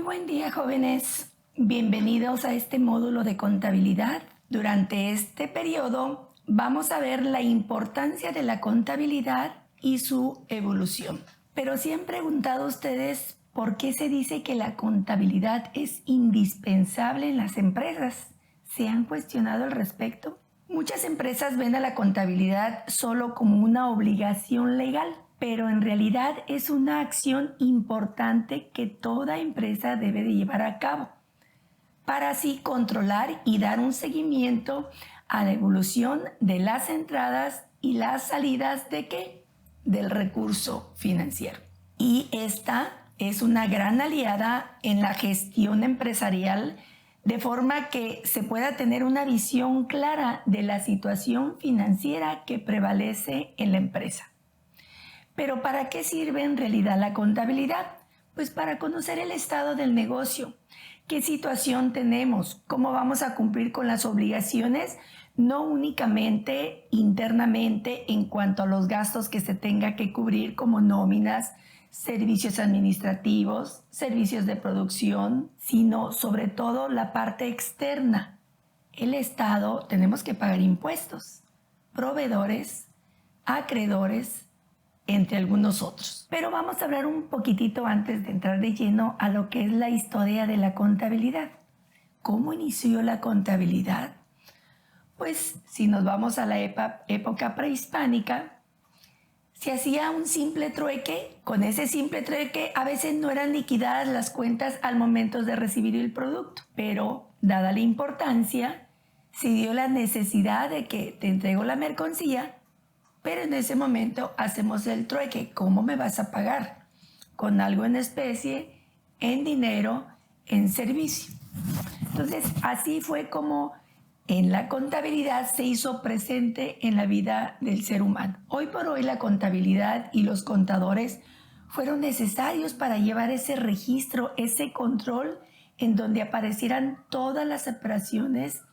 buen día, jóvenes. Bienvenidos a este módulo de contabilidad. Durante este periodo vamos a ver la importancia de la contabilidad y su evolución. Pero ¿se han preguntado ustedes por qué se dice que la contabilidad es indispensable en las empresas? ¿Se han cuestionado al respecto? Muchas empresas ven a la contabilidad solo como una obligación legal, pero en realidad es una acción importante que toda empresa debe de llevar a cabo para así controlar y dar un seguimiento a la evolución de las entradas y las salidas ¿de qué? Del recurso financiero. Y esta es una gran aliada en la gestión empresarial, de forma que se pueda tener una visión clara de la situación financiera que prevalece en la empresa. Pero ¿para qué sirve en realidad la contabilidad? Pues para conocer el estado del negocio, qué situación tenemos, cómo vamos a cumplir con las obligaciones, no únicamente internamente en cuanto a los gastos que se tenga que cubrir como nóminas, servicios administrativos, servicios de producción, sino sobre todo la parte externa. El Estado, tenemos que pagar impuestos, proveedores, acreedores, entre algunos otros. Pero vamos a hablar un poquitito antes de entrar de lleno a lo que es la historia de la contabilidad. ¿Cómo inició la contabilidad? Pues si nos vamos a la época prehispánica, se hacía un simple trueque. Con ese simple trueque a veces no eran liquidadas las cuentas al momento de recibir el producto, pero dada la importancia, se dio la necesidad de que te entrego la mercancía, pero en ese momento hacemos el trueque. ¿Cómo me vas a pagar? Con algo en especie, en dinero, en servicio. Entonces, así fue como en la contabilidad se hizo presente en la vida del ser humano. Hoy por hoy la contabilidad y los contadores fueron necesarios para llevar ese registro, ese control en donde aparecieran todas las operaciones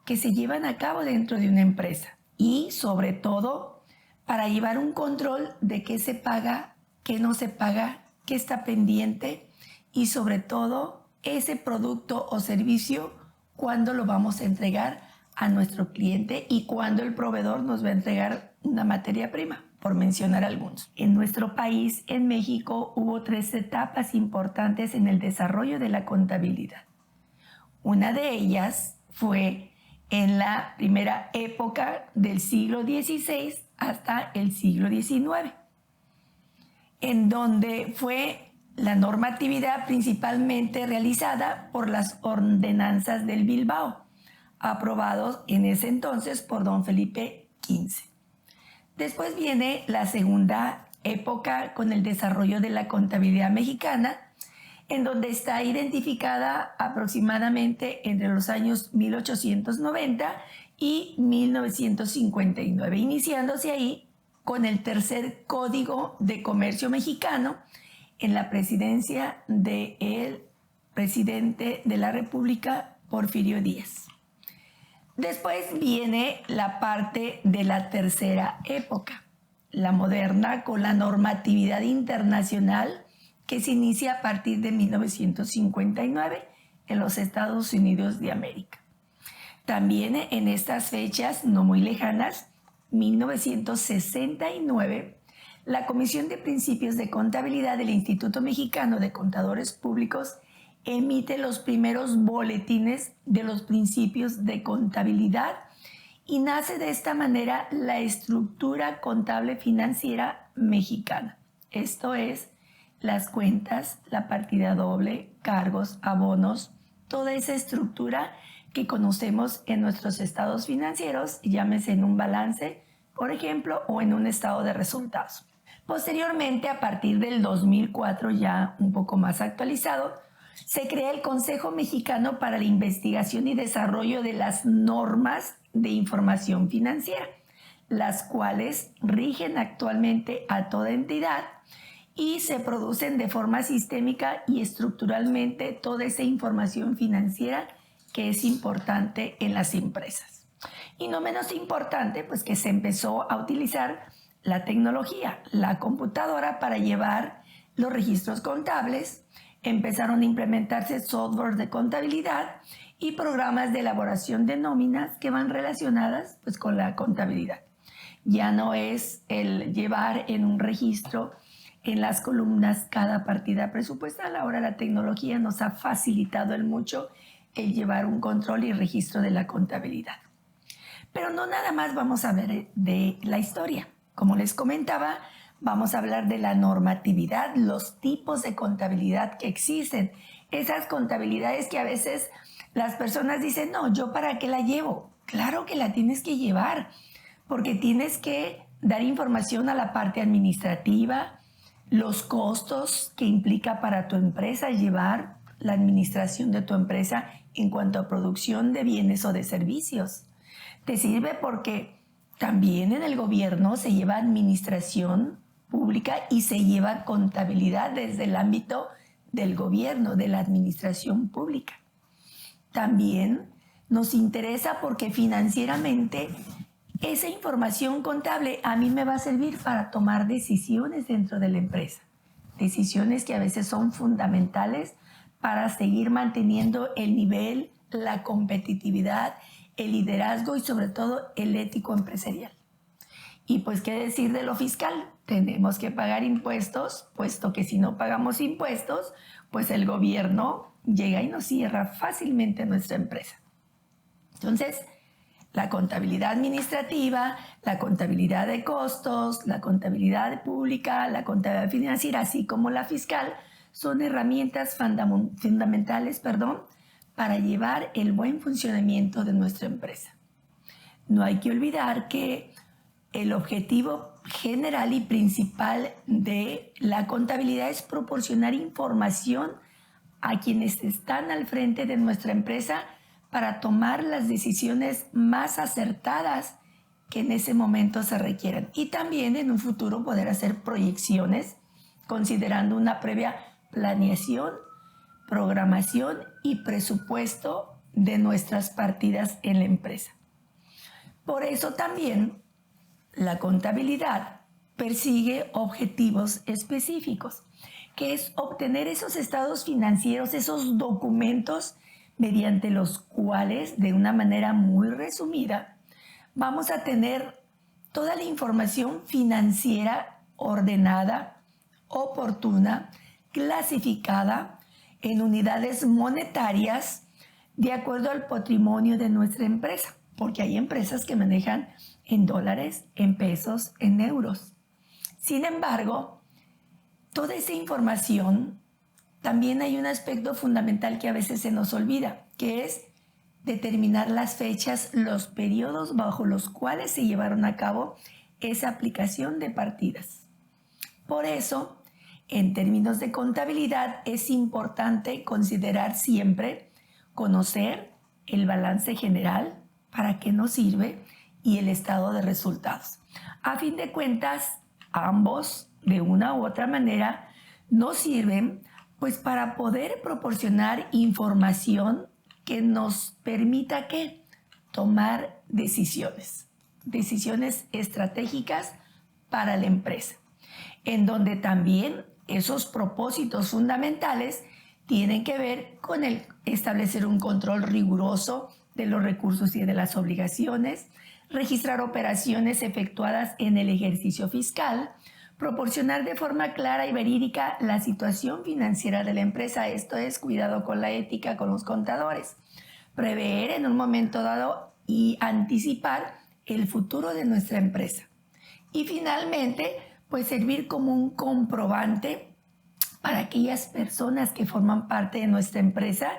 que se llevan a cabo dentro de una empresa. Y sobre todo, para llevar un control de qué se paga, qué no se paga, qué está pendiente y sobre todo ese producto o servicio, cuándo lo vamos a entregar a nuestro cliente y cuándo el proveedor nos va a entregar una materia prima, por mencionar algunos. En nuestro país, en México, hubo 3 etapas importantes en el desarrollo de la contabilidad. Una de ellas fue en la primera época del siglo XVI hasta el siglo XIX, en donde fue la normatividad principalmente realizada por las ordenanzas del Bilbao, aprobados en ese entonces por don Felipe XV. Después viene la segunda época con el desarrollo de la contabilidad mexicana, en donde está identificada aproximadamente entre los años 1890 y 1959, iniciándose ahí con el tercer Código de Comercio Mexicano en la presidencia del presidente de la República, Porfirio Díaz. Después viene la parte de la tercera época, la moderna, con la normatividad internacional que se inicia a partir de 1959 en los Estados Unidos de América. También en estas fechas no muy lejanas, 1969, la Comisión de Principios de Contabilidad del Instituto Mexicano de Contadores Públicos emite los primeros boletines de los principios de contabilidad y nace de esta manera la estructura contable financiera mexicana. Esto es, las cuentas, la partida doble, cargos, abonos, toda esa estructura que conocemos en nuestros estados financieros, llámese en un balance, por ejemplo, o en un estado de resultados. Posteriormente, a partir del 2004, ya un poco más actualizado, se crea el Consejo Mexicano para la Investigación y Desarrollo de las Normas de Información Financiera, las cuales rigen actualmente a toda entidad y se producen de forma sistémica y estructuralmente toda esa información financiera que es importante en las empresas. Y no menos importante, pues que se empezó a utilizar la tecnología, la computadora para llevar los registros contables, Empezaron a implementarse software de contabilidad y programas de elaboración de nóminas que van relacionadas pues, con la contabilidad. Ya no es el llevar en un registro en las columnas cada partida presupuestal. Ahora la tecnología nos ha facilitado mucho el llevar un control y registro de la contabilidad. Pero no nada más vamos a ver de la historia. Como les comentaba, vamos a hablar de la normatividad, los tipos de contabilidad que existen. Esas contabilidades que a veces las personas dicen, no, ¿yo para qué la llevo? Claro que la tienes que llevar, porque tienes que dar información a la parte administrativa, los costos que implica para tu empresa llevar la administración de tu empresa en cuanto a producción de bienes o de servicios. Te sirve porque también en el gobierno se lleva administración pública y se lleva contabilidad desde el ámbito del gobierno, de la administración pública. También nos interesa porque financieramente esa información contable a mí me va a servir para tomar decisiones dentro de la empresa. Decisiones que a veces son fundamentales para seguir manteniendo el nivel, la competitividad, el liderazgo y sobre todo el ético empresarial. Y pues qué decir de lo fiscal, tenemos que pagar impuestos, puesto que si no pagamos impuestos, pues el gobierno llega y nos cierra fácilmente nuestra empresa. Entonces, la contabilidad administrativa, la contabilidad de costos, la contabilidad pública, la contabilidad financiera, así como la fiscal, son herramientas fundamentales para llevar el buen funcionamiento de nuestra empresa. No hay que olvidar que el objetivo general y principal de la contabilidad es proporcionar información a quienes están al frente de nuestra empresa para tomar las decisiones más acertadas que en ese momento se requieran. Y también en un futuro poder hacer proyecciones considerando una previa planeación, programación y presupuesto de nuestras partidas en la empresa. Por eso también la contabilidad persigue objetivos específicos, que es obtener esos estados financieros, esos documentos mediante los cuales, de una manera muy resumida, vamos a tener toda la información financiera ordenada, oportuna, clasificada en unidades monetarias de acuerdo al patrimonio de nuestra empresa, porque hay empresas que manejan en dólares, en pesos, en euros. Sin embargo, toda esa información, también hay un aspecto fundamental que a veces se nos olvida, que es determinar las fechas, los periodos bajo los cuales se llevaron a cabo esa aplicación de partidas. Por eso, en términos de contabilidad, es importante considerar siempre conocer el balance general, para qué nos sirve, y el estado de resultados. A fin de cuentas, ambos, de una u otra manera, nos sirven pues para poder proporcionar información que nos permita ¿qué? Tomar decisiones estratégicas para la empresa, en donde también esos propósitos fundamentales tienen que ver con el establecer un control riguroso de los recursos y de las obligaciones, registrar operaciones efectuadas en el ejercicio fiscal, proporcionar de forma clara y verídica la situación financiera de la empresa, esto es, cuidado con la ética, con los contadores, prever en un momento dado y anticipar el futuro de nuestra empresa. Y finalmente, pues servir como un comprobante para aquellas personas que forman parte de nuestra empresa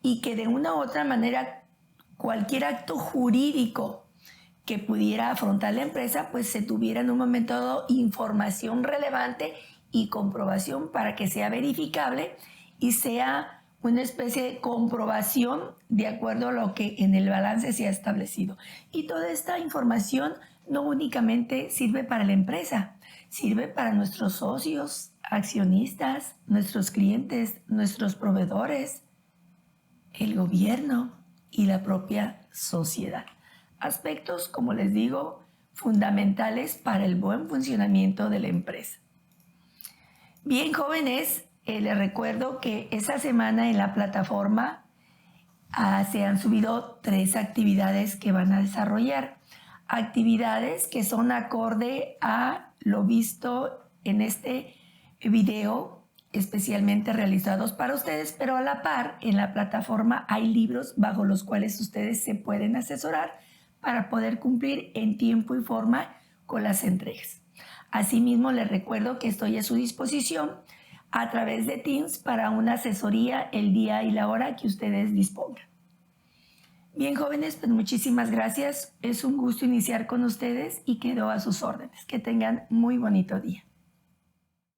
y que de una u otra manera cualquier acto jurídico que pudiera afrontar la empresa, pues se tuviera en un momento dado información relevante y comprobación para que sea verificable y sea una especie de comprobación de acuerdo a lo que en el balance se ha establecido. Y toda esta información no únicamente sirve para la empresa, sirve para nuestros socios, accionistas, nuestros clientes, nuestros proveedores, el gobierno y la propia sociedad. Aspectos, como les digo, fundamentales para el buen funcionamiento de la empresa. Bien, jóvenes, les recuerdo que esa semana en la plataforma se han subido 3 actividades que van a desarrollar. Actividades que son acorde a lo visto en este video, especialmente realizados para ustedes, pero a la par en la plataforma hay libros bajo los cuales ustedes se pueden asesorar para poder cumplir en tiempo y forma con las entregas. Asimismo, les recuerdo que estoy a su disposición a través de Teams para una asesoría el día y la hora que ustedes dispongan. Bien, jóvenes, pues muchísimas gracias. Es un gusto iniciar con ustedes y quedo a sus órdenes. Que tengan muy bonito día.